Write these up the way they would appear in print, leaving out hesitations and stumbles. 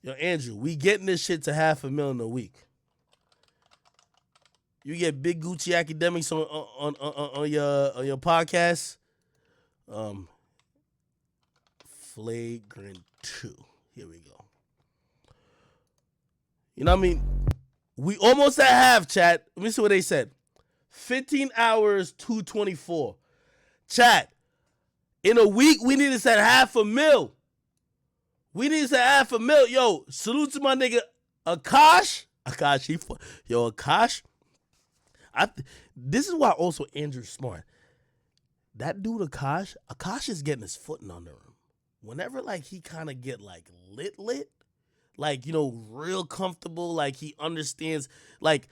Yo, Andrew, we getting this shit to $500,000 a week. You get Big Gucci Academics on your podcast. Um, Flagrant 2. Here we go. You know what I mean? We almost at half, chat. Let me see what they said. 15 hours, 224. Chat. In a week, we need to set $500,000. We need to set $500,000. Yo, salute to my nigga Akash. Akash. This is why also Andrew's smart. That dude Akash is getting his footing under him. Whenever like he kind of get like lit, like, you know, real comfortable, like he understands, like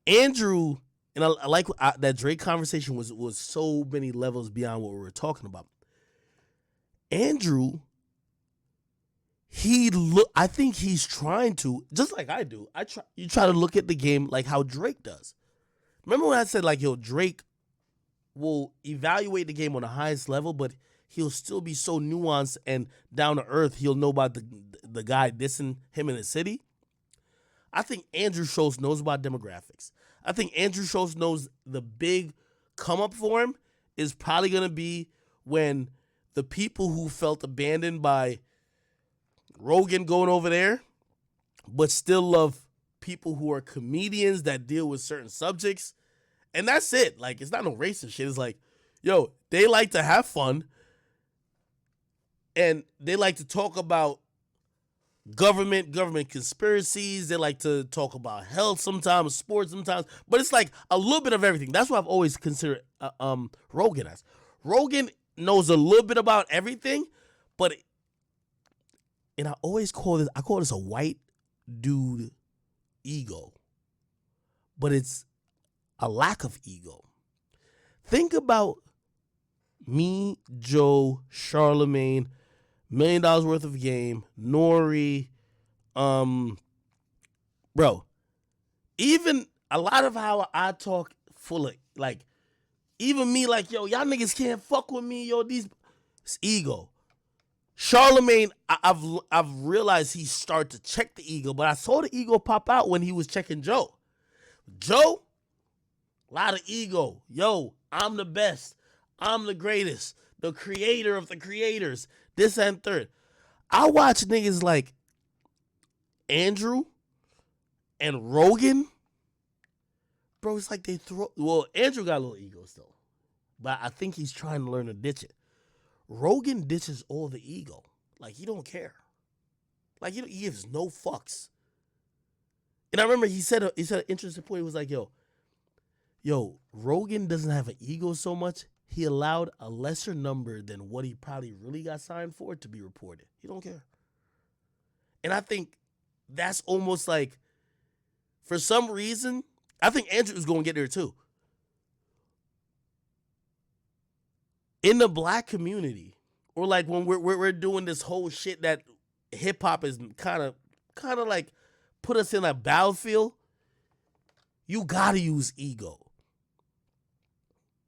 Andrew, and I like that Drake conversation was so many levels beyond what we were talking about. Andrew, I think he's trying to, just like I do. You try to look at the game like how Drake does. Remember when I said like, yo, Drake will evaluate the game on the highest level, but he'll still be so nuanced and down to earth. He'll know about the guy dissing him in the city. I think Andrew Schultz knows about demographics. I think Andrew Schultz knows the big come up for him is probably going to be when the people who felt abandoned by Rogan going over there, but still love people who are comedians that deal with certain subjects. And that's it. Like, it's not no racist shit. It's like, yo, they like to have fun. And they like to talk about government conspiracies. They like to talk about health sometimes, sports sometimes. But it's like a little bit of everything. That's what I've always considered Rogan as. Rogan knows a little bit about everything, but and I call this a white dude ego. But it's a lack of ego. Think about me, Joe, Charlemagne, $1 million worth of game, Nori, bro. Even a lot of how I talk full of, like, even me, like, yo, y'all niggas can't fuck with me, yo, it's ego. Charlemagne, I've realized he started to check the ego, but I saw the ego pop out when he was checking Joe. Joe, a lot of ego. Yo, I'm the best. I'm the greatest. The creator of the creators. This and third. I watch niggas like Andrew and Rogan. Bro, it's like they throw... Well, Andrew got a little ego still. But I think he's trying to learn to ditch it. Rogan ditches all the ego. Like, he don't care. Like, he gives no fucks. And I remember he said an interesting point. He was like, yo, Rogan doesn't have an ego so much. He allowed a lesser number than what he probably really got signed for to be reported. He don't care. And I think that's almost like, for some reason, I think Andrew's going to get there too. In the black community, or like when we're doing this whole shit that hip hop is kind of like put us in a battlefield, you gotta use ego.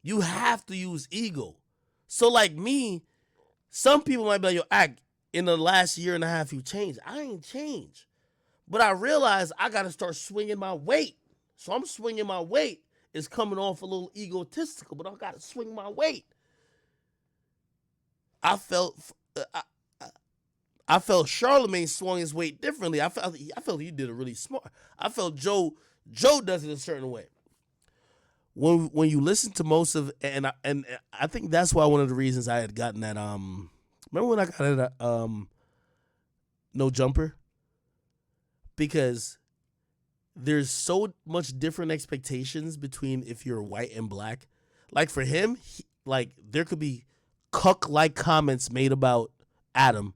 You have to use ego. So like me, some people might be like, yo, Act, in the last year and a half you changed. I ain't changed. But I realized I gotta start swinging my weight. So I'm swinging my weight. It's coming off a little egotistical, but I gotta swing my weight. I felt Charlemagne swung his weight differently. I felt he did it really smart. I felt Joe does it a certain way. When you listen to most of, and I think that's why one of the reasons I had gotten that remember when I got that No Jumper? Because there's so much different expectations between if you're white and black. Like for him, like there could be cuck-like comments made about Adam,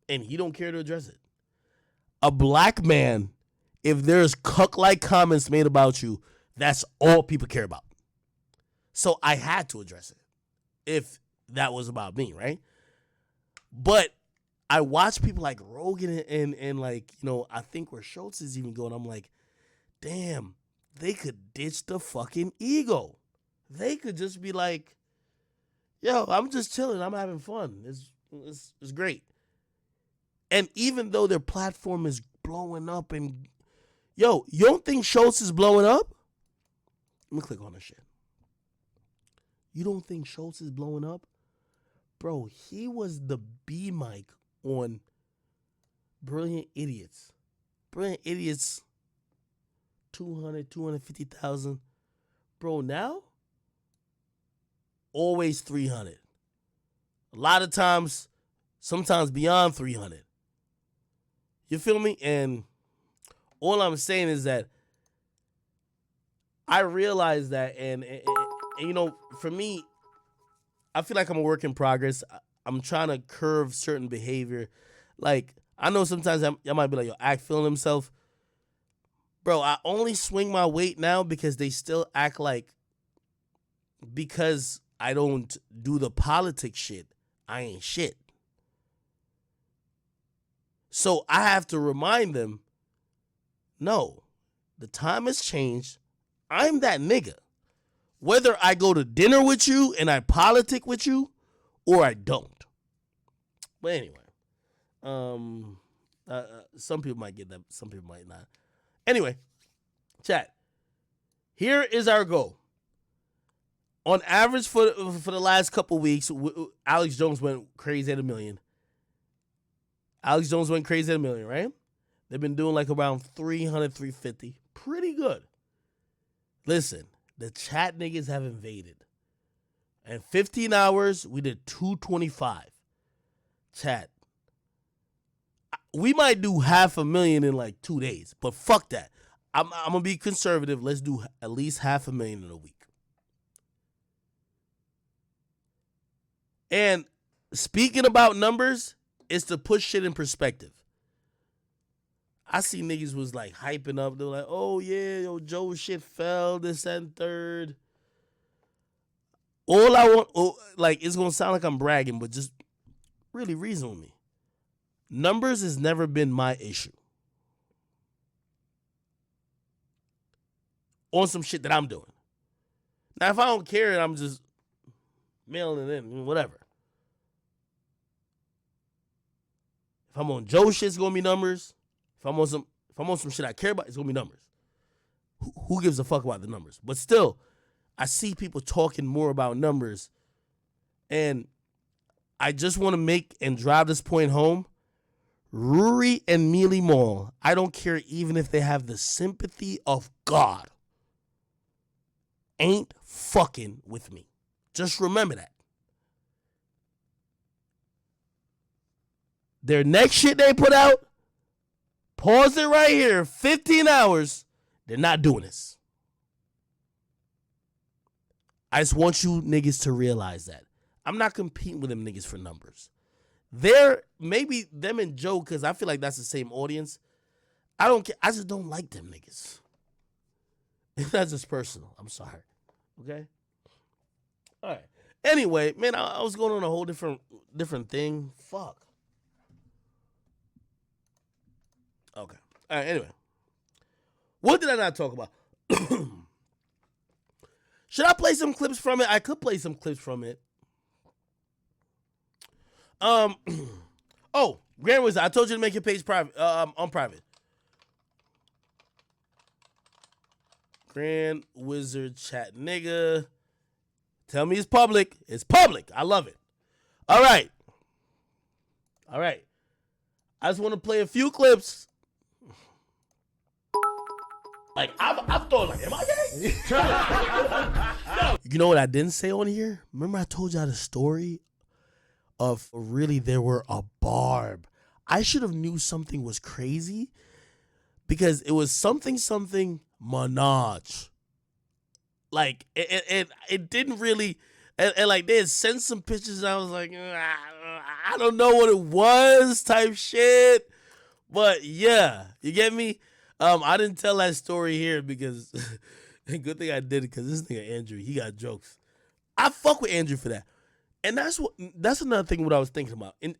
and he don't care to address it. A black man, if there's cuck-like comments made about you, that's all people care about. So I had to address it if that was about me, right? But I watch people like Rogan and like, you know, I think where Schultz is even going, I'm like, damn, they could ditch the fucking ego. They could just be like, yo, I'm just chilling. I'm having fun. It's great. And even though their platform is blowing up and, yo, you don't think Schultz is blowing up? Let me click on this shit. You don't think Schultz is blowing up? Bro, he was the B mic on Brilliant Idiots. Brilliant Idiots, 250,000. Bro, now, always 300. A lot of times, sometimes beyond 300. You feel me? And all I'm saying is that I realize that, and you know, for me, I feel like I'm a work in progress. I'm trying to curve certain behavior. Like, I know sometimes I might be like, yo, act feeling himself. Bro, I only swing my weight now because they still act like, because I don't do the politics shit, I ain't shit. So I have to remind them, no, the time has changed. I'm that nigga. Whether I go to dinner with you and I politic with you or I don't. But anyway, some people might get that, some people might not. Anyway, chat. Here is our goal. On average, for the last couple weeks, Alex Jones went crazy at $1 million. Alex Jones went crazy at $1 million, right? They've been doing like around 300, 350. Pretty good. Listen, the chat niggas have invaded. In 15 hours, we did 225. Chat. We might do 500,000 in like 2 days, but fuck that. I'm going to be conservative. Let's do at least 500,000 in a week. And speaking about numbers, it's to put shit in perspective. I see niggas was like hyping up. They're like, oh yeah, yo, Joe shit fell, this and third. All I want, like, it's going to sound like I'm bragging, but just really reason with me. Numbers has never been my issue. On some shit that I'm doing. Now, if I don't care, I'm just mailing it in, whatever. If I'm on Joe shit, it's gonna be numbers. If I'm on some shit I care about, it's gonna be numbers. Who gives a fuck about the numbers? But still, I see people talking more about numbers, and I just want to make and drive this point home. Rory and Mealy Mall, I don't care even if they have the sympathy of God, ain't fucking with me. Just remember that. Their next shit they put out, pause it right here, 15 hours, they're not doing this. I just want you niggas to realize that. I'm not competing with them niggas for numbers. They're, maybe them and Joe, because I feel like that's the same audience. I don't care. I just don't like them niggas. That's just personal. I'm sorry. Okay? All right. Anyway, man, I was going on a whole different thing. Fuck. Okay. All right, anyway. What did I not talk about? Should I play some clips from it? I could play some clips from it. Oh, Grand Wizard, I told you to make your page private, on private. Grand Wizard chat nigga. Tell me it's public. It's public. I love it. All right. I just want to play a few clips. Like, I've thought, like, am I gay? No. You know what I didn't say on here? Remember I told y'all the story of really there were a Barb. I should have knew something was crazy because it was something Minaj. Like, it didn't really, and like they had sent some pictures and I was like, I don't know what it was type shit. But yeah, you get me? I didn't tell that story here because good thing I did it because this nigga Andrew, he got jokes. I fuck with Andrew for that. And that's another thing what I was thinking about in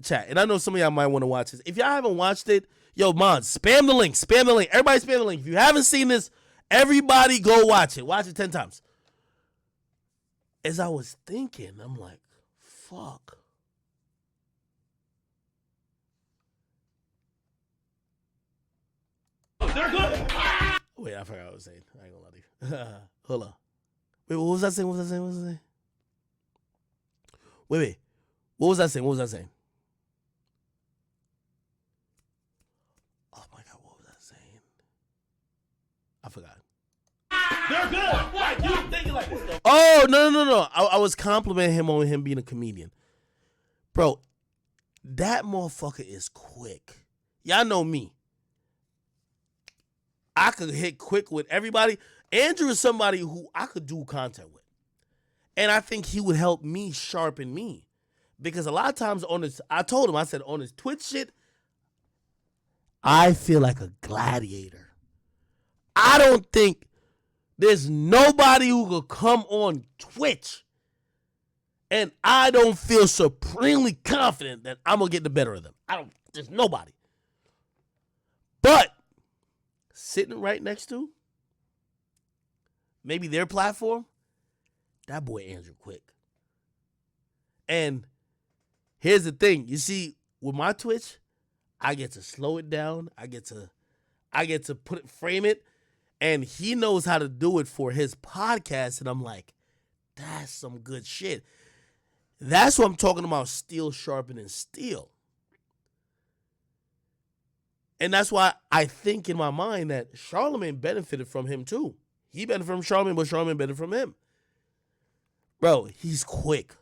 chat. And I know some of y'all might want to watch this. If y'all haven't watched it, yo, man, spam the link. Everybody spam the link. If you haven't seen this, everybody go watch it. Watch it 10 times. As I was thinking, I'm like, fuck. Wait, I forgot what I was saying. I ain't gonna lie to you. Hold on. Wait, what was I saying? Wait. What was I saying? Oh my God, what was I saying? I forgot. They're good. Like, you thinking like this. Oh, no. I was complimenting him on him being a comedian. Bro, that motherfucker is quick. Y'all know me. I could hit quick with everybody. Andrew is somebody who I could do content with. And I think he would help me sharpen me. Because a lot of times on this, I told him, I said, on his Twitch shit, I feel like a gladiator. I don't think there's nobody who could come on Twitch and I don't feel supremely confident that I'm going to get the better of them. There's nobody. But sitting right next to maybe their platform, that boy Andrew Quick. And here's the thing. You see, with my Twitch, I get to slow it down. I get to frame it. And he knows how to do it for his podcast. And I'm like, that's some good shit. That's what I'm talking about, steel sharpening steel. And that's why I think in my mind that Charlemagne benefited from him too. He benefited from Charlemagne, but Charlemagne benefited from him. Bro, he's quick.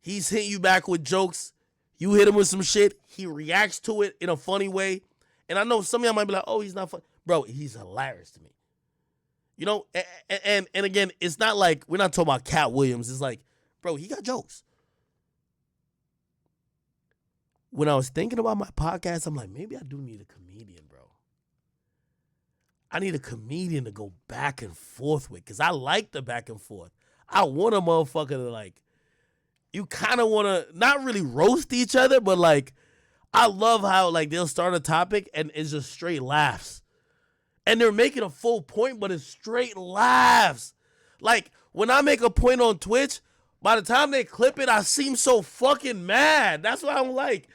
He's hitting you back with jokes. You hit him with some shit. He reacts to it in a funny way. And I know some of y'all might be like, oh, he's not funny. Bro, he's hilarious to me. You know, and again, it's not like, we're not talking about Cat Williams. It's like, bro, he got jokes. When I was thinking about my podcast, I'm like, maybe I do need a comedian, bro. I need a comedian to go back and forth with, because I like the back and forth. I want a motherfucker to, like, you kind of want to not really roast each other, but, like, I love how, like, they'll start a topic and it's just straight laughs. And they're making a full point, but it's straight laughs. Like, when I make a point on Twitch, by the time they clip it, I seem so fucking mad. That's what I'm like.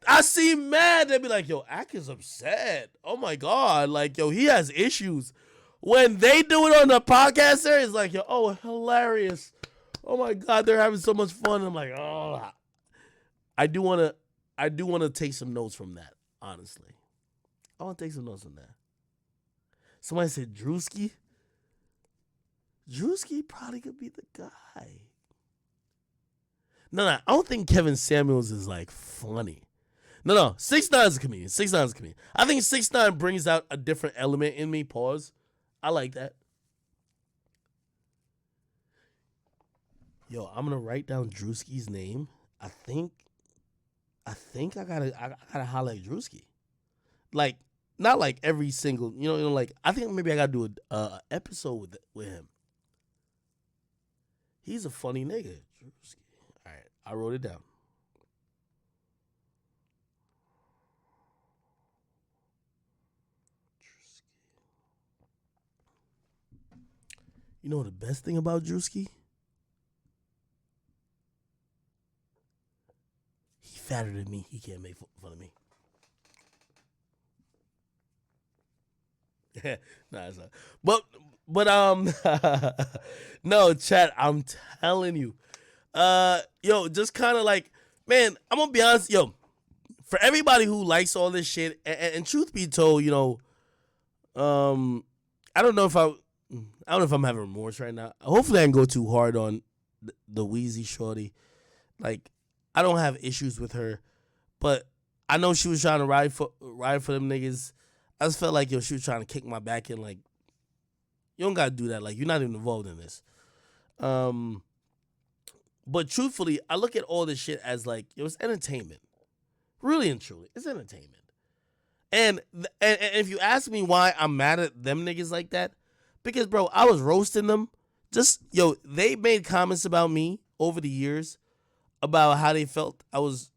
I seem mad. They be like, yo, Ak is upset. Oh, my God. Like, yo, he has issues. When they do it on the podcast there, it's like, yo, oh, hilarious. Oh, my God, they're having so much fun. I'm like, oh. I do want to take some notes from that, honestly. I want to take some notes from that. Somebody said Drewski. Drewski probably could be the guy. No, I don't think Kevin Samuels is, like, funny. No, 6ix9ine is a comedian. 6ix9ine is a comedian. I think 6ix9ine brings out a different element in me. Pause. I like that. Yo, I'm gonna write down Drewski's name. I think I gotta holler at Drewski. Like, not like every single, like, I think maybe I gotta do a episode with him. He's a funny nigga. Drewski. All right, I wrote it down. Drewski. You know the best thing about Drewski? He fatter than me. He can't make fun of me. Nah, it's not. But no, chat, I'm telling you. Yo, just kind of like, man, I'm gonna be honest, yo, for everybody who likes all this shit, and truth be told, I don't know if I'm having remorse right now. Hopefully I didn't go too hard on the Wheezy shorty. Like, I don't have issues with her, but I know she was trying to ride for them niggas. I just felt like, yo, she was trying to kick my back in. Like, you don't gotta do that. Like, you're not even involved in this. But truthfully, I look at all this shit as like, it was entertainment. Really and truly, it's entertainment. And if you ask me why I'm mad at them niggas like that, because, bro, I was roasting them. They made comments about me over the years about how they felt I was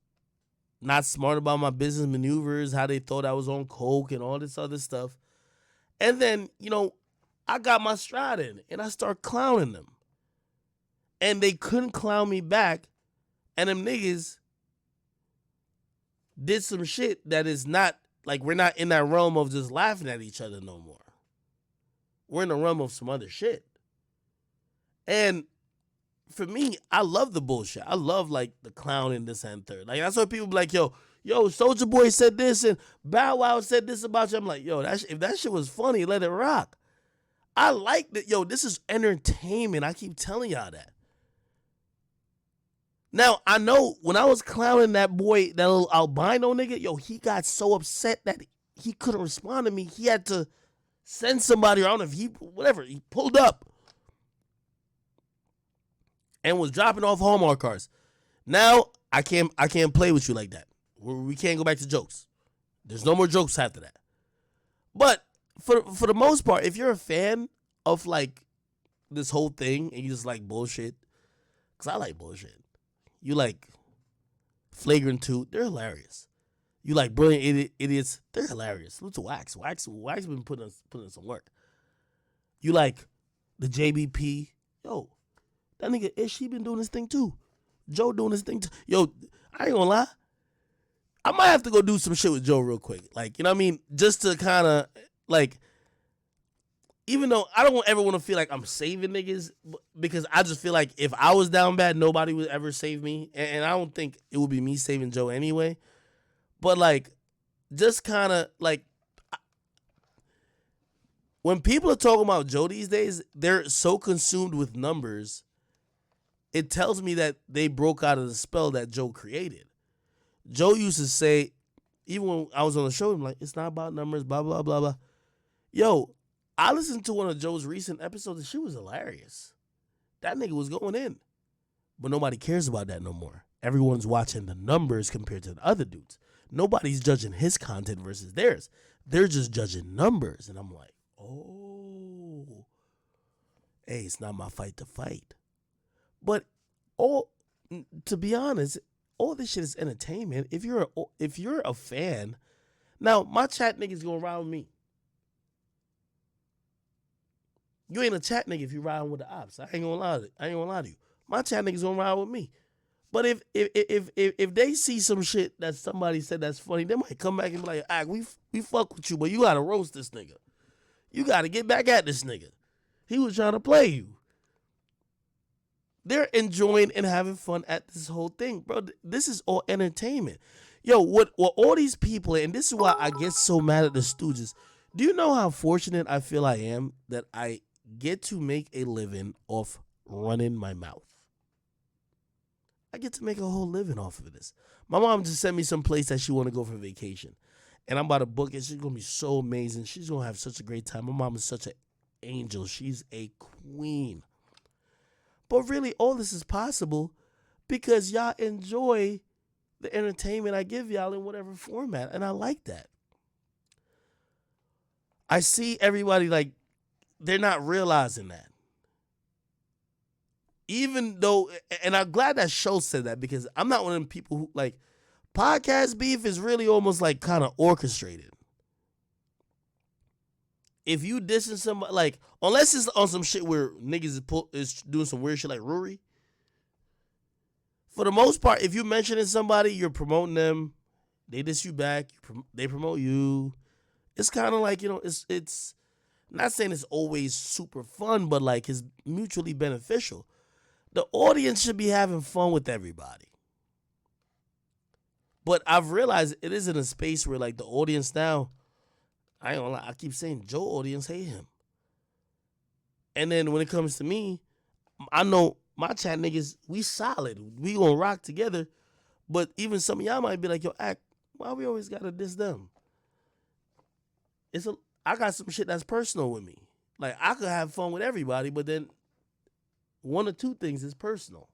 not smart about my business maneuvers, how they thought I was on coke and all this other stuff. And then, I got my stride in and I start clowning them. And they couldn't clown me back. And them niggas did some shit that is not like we're not in that realm of just laughing at each other no more. We're in the realm of some other shit. And for me, I love the bullshit. I love like the clown and this and third. Like that's why people be like, yo, Soulja Boy said this and Bow Wow said this about you. I'm like, yo, if that shit was funny, let it rock. I like that. Yo, this is entertainment. I keep telling y'all that. Now, I know when I was clowning that boy, that little albino nigga, yo, he got so upset that he couldn't respond to me. He had to send somebody, or I don't know if he pulled up and was dropping off Hallmark cards. Now, I can't play with you like that. We can't go back to jokes. There's no more jokes after that. But for the most part, if you're a fan of like this whole thing and you just like bullshit, because I like bullshit. You like Flagrant 2, they're hilarious. You like Brilliant Idiots, they're hilarious. Salute to Wax. Wax been putting in some work. You like the JBP, yo, that nigga Ish, he been doing his thing too. Joe doing his thing too. Yo, I ain't gonna lie. I might have to go do some shit with Joe real quick. Like, you know what I mean? Just to kind of, like, even though I don't ever want to feel like I'm saving niggas, because I just feel like if I was down bad, nobody would ever save me. And I don't think it would be me saving Joe anyway. But, like, just kind of, like, when people are talking about Joe these days, they're so consumed with numbers, it tells me that they broke out of the spell that Joe created. Joe used to say, even when I was on the show, I'm like, it's not about numbers, blah, blah, blah, blah. Yo, I listened to one of Joe's recent episodes and she was hilarious. That nigga was going in. But nobody cares about that no more. Everyone's watching the numbers compared to the other dudes. Nobody's judging his content versus theirs. They're just judging numbers. And I'm like, oh. Hey, it's not my fight to fight. But to be honest, all this shit is entertainment. If you're a fan, now my chat niggas gonna ride with me. You ain't a chat nigga if you riding with the ops. I ain't gonna lie to you. My chat niggas gonna ride with me. But if they see some shit that somebody said that's funny, they might come back and be like, we fuck with you, but you gotta roast this nigga. You gotta get back at this nigga. He was trying to play you. They're enjoying and having fun at this whole thing, bro. This is all entertainment. Yo, what all these people, and this is why I get so mad at the Stooges. Do you know how fortunate I feel I am that I get to make a living off running my mouth? I get to make a whole living off of this. My mom just sent me some place that she want to go for vacation. And I'm about to book it. She's going to be so amazing. She's going to have such a great time. My mom is such an angel. She's a queen. But really, all this is possible because y'all enjoy the entertainment I give y'all in whatever format. And I like that. I see everybody like they're not realizing that. Even though, and I'm glad that show said that because I'm not one of them people who like podcast beef is really almost like kind of orchestrated. If you dissing somebody, like, unless it's on some shit where niggas is doing some weird shit like Rory, for the most part, if you're mentioning somebody, you're promoting them, they diss you back, they promote you. It's kind of like, you know, it's not saying it's always super fun, but like it's mutually beneficial. The audience should be having fun with everybody. But I've realized it is in a space where like the audience now, I ain't gonna lie, I keep saying Joe audience hate him. And then when it comes to me, I know my chat niggas, we solid. We gonna rock together. But even some of y'all might be like, yo, Act, why we always gotta diss them? I got some shit that's personal with me. Like I could have fun with everybody, but then one or two things is personal.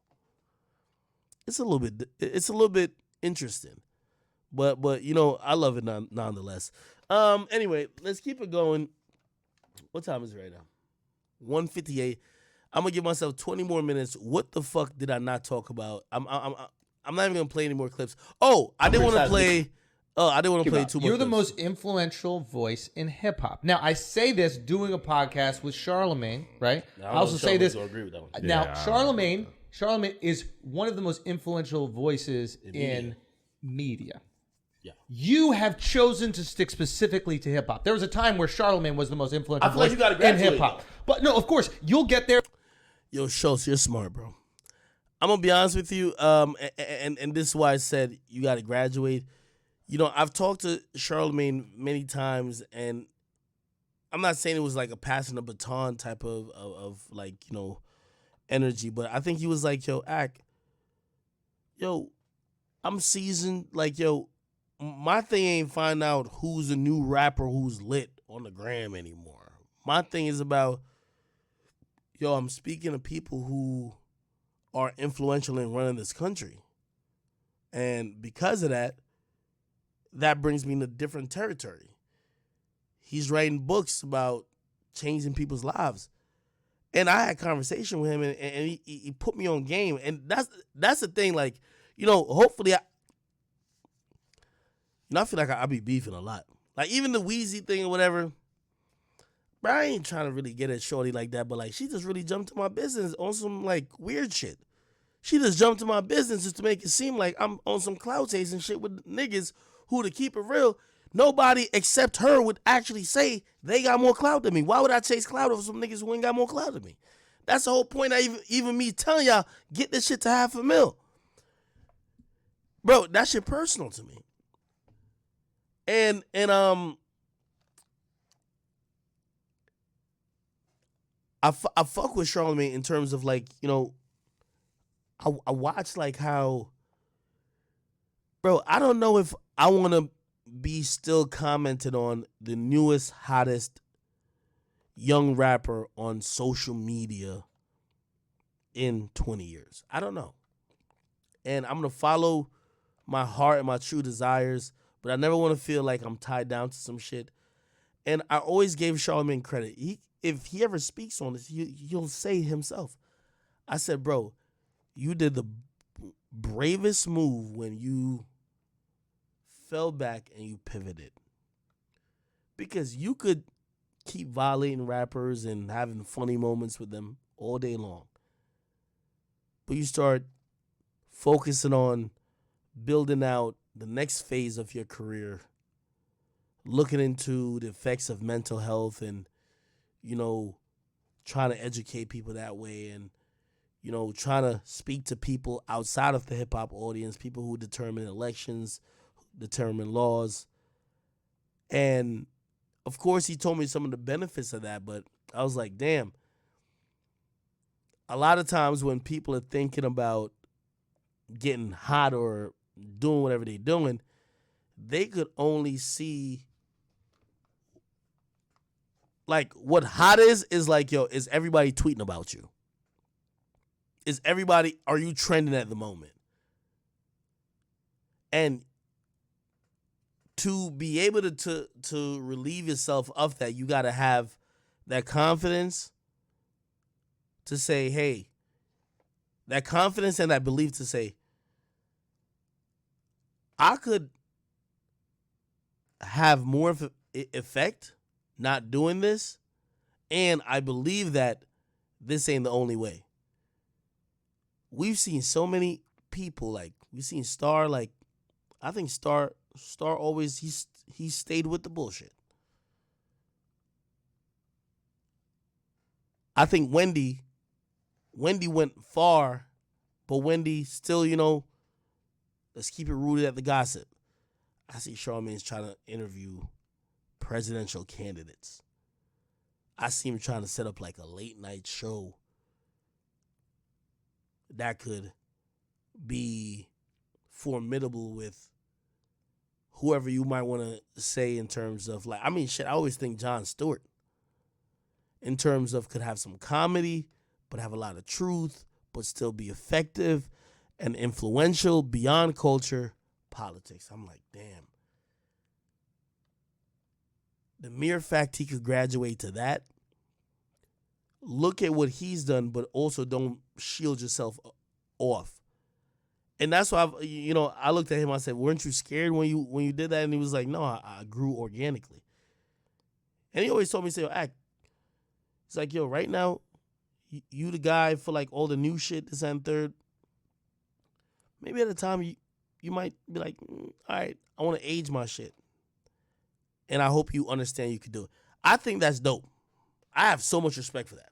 It's a little bit interesting. But you know, I love it nonetheless. Anyway, let's keep it going. What time is it right now? 1:58. I'm gonna give myself 20 more minutes. What the fuck did I not talk about? I'm not even gonna play any more clips. Oh, I didn't want to play. Oh, I didn't want to play too much. You're the most influential voice in hip hop. Now, I say this doing a podcast with Charlemagne, right? I also say this. Agree with that one. Now, Charlemagne is one of the most influential voices in media. Yeah. You have chosen to stick specifically to hip hop. There was a time where Charlemagne was the most influential I feel like voice you gotta in graduate, hip hop. though. But no, of course, you'll get there. Yo, Schultz, you're smart, bro. I'm gonna be honest with you. And this is why I said you got to graduate. You know, I've talked to Charlemagne many times, and I'm not saying it was like a passing the baton type of like, you know, energy, but I think he was like, yo, yo, I'm seasoned. Like, yo, my thing ain't find out who's a new rapper who's lit on the gram anymore. My thing is about, yo, I'm speaking to people who are influential in running this country. And because of that, that brings me to different territory. He's writing books about changing people's lives. And I had a conversation with him, and he put me on game. And that's the thing, like, you know, hopefully I feel like I be beefing a lot. Like, even the Wheezy thing or whatever, bro, I ain't trying to really get at Shorty like that, but, like, she just really jumped to my business on some, like, weird shit. She just jumped to my business just to make it seem like I'm on some clout chasing shit with niggas who, to keep it real, nobody except her would actually say they got more clout than me. Why would I chase clout over some niggas who ain't got more clout than me? That's the whole point of even me telling y'all, get this shit to $500,000. Bro, that shit personal to me. And I fuck with Charlemagne in terms of, like, you know, I watch like how, bro, I don't know if I want to be still commented on the newest, hottest young rapper on social media in 20 years. I don't know. And I'm going to follow my heart and my true desires, but I never want to feel like I'm tied down to some shit. And I always gave Charlemagne credit. If he ever speaks on this, he'll say himself. I said, bro, you did the bravest move when you fell back and you pivoted. Because you could keep violating rappers and having funny moments with them all day long. But you start focusing on building out the next phase of your career, looking into the effects of mental health and, you know, trying to educate people that way and, you know, trying to speak to people outside of the hip-hop audience, people who determine elections, determine laws. And, of course, he told me some of the benefits of that, but I was like, damn. A lot of times when people are thinking about getting hot or doing whatever they're doing, they could only see, like, what hot is like, yo, is everybody tweeting about you? Are you trending at the moment? And to be able to relieve yourself of that, you got to have that confidence to say, hey, that confidence and that belief to say, I could have more of an effect not doing this, and I believe that this ain't the only way. We've seen so many people, like, we've seen Star, like, I think Star always, he stayed with the bullshit. I think Wendy went far, but Wendy still, you know, let's keep it rooted at the gossip. I see Charlemagne's trying to interview presidential candidates. I see him trying to set up like a late night show that could be formidable with whoever you might want to say in terms of, like, I mean, shit, I always think Jon Stewart in terms of could have some comedy, but have a lot of truth, but still be effective and influential beyond culture, politics. I'm like, damn. The mere fact he could graduate to that, look at what he's done, but also don't shield yourself off. And that's why I looked at him. I said, "Weren't you scared when you did that?" And he was like, "No, I grew organically." And he always told me, "Say, act." It's like, yo, right now, you the guy for like all the new shit, this and third. Maybe at the time might be like, all right, I want to age my shit. And I hope you understand you could do it. I think that's dope. I have so much respect for that.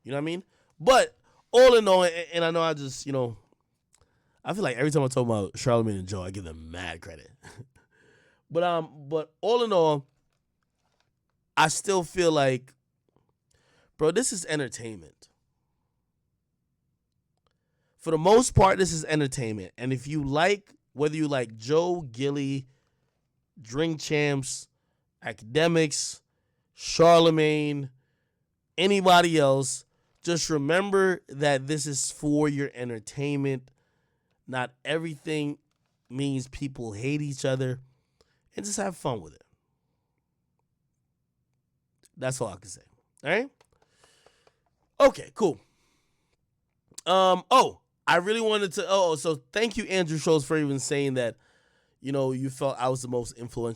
You know what I mean? But all in all, and I know I just, I feel like every time I talk about Charlamagne and Joe, I give them mad credit. But all in all, I still feel like, bro, this is entertainment. For the most part, this is entertainment. And if you whether you like Joe, Gilly, Drink Champs, Akademiks, Charlamagne, anybody else, just remember that this is for your entertainment. Not everything means people hate each other. And just have fun with it. That's all I can say. All right? Okay, cool. I really wanted to so thank you, Andrew Schultz, for even saying that, you felt I was the most influential